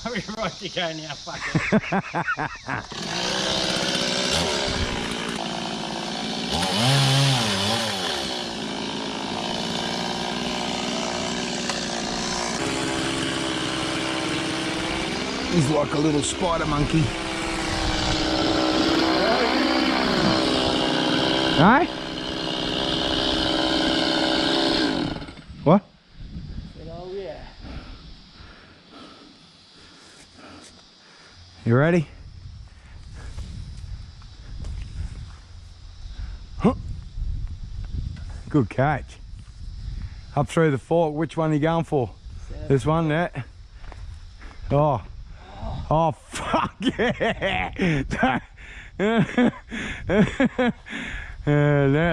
We're right to go now, fuck it. He's like a little spider monkey. Hey? What? Oh yeah. You ready? Huh. Good catch. Up through the fork, which one are you going for? This one, yeah. Oh. Oh, fuck yeah! Now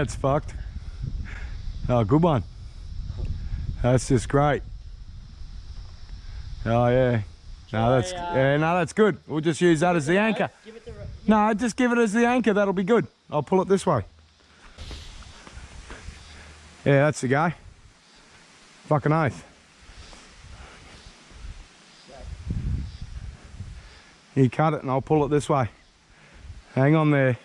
it's fucked. Oh, good one. That's just great. Oh yeah. No, that's no, that's good. We'll just use that as the anchor. No, just give it as the anchor. That'll be good. I'll pull it this way. Yeah, that's the guy. Fucking oath. You cut it and I'll pull it this way. Hang on there.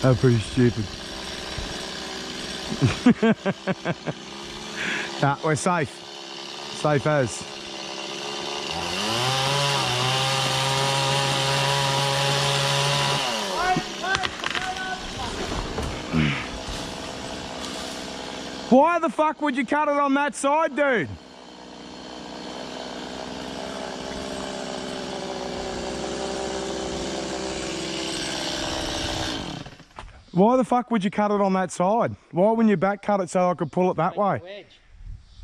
That's pretty stupid. Nah, we're safe. Safe as. Why the fuck would you cut it on that side, dude? Why the fuck would you cut it on that side? Why wouldn't you back cut it so I could pull it that way? Wedge.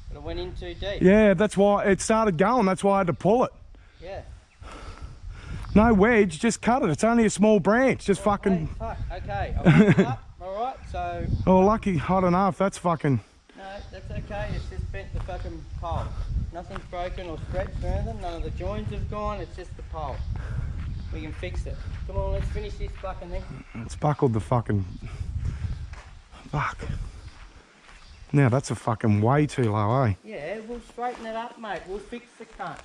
But it went in too deep. Yeah, that's why it started going. That's why I had to pull it. Yeah. No wedge, just cut it. It's only a small branch. Just fucking... Hey, fuck. Okay, I'll pick it up. Alright, so... Oh, lucky. I don't know if that's fucking... No, that's okay. It's just bent the fucking pole. Nothing's broken or stretched or anything. None of the joins have gone. It's just the pole. We can fix it. Come on, let's finish this fucking thing. It's buckled the fucking... Fuck. Now that's a fucking way too low, eh? Yeah, we'll straighten it up, mate. We'll fix the cunt.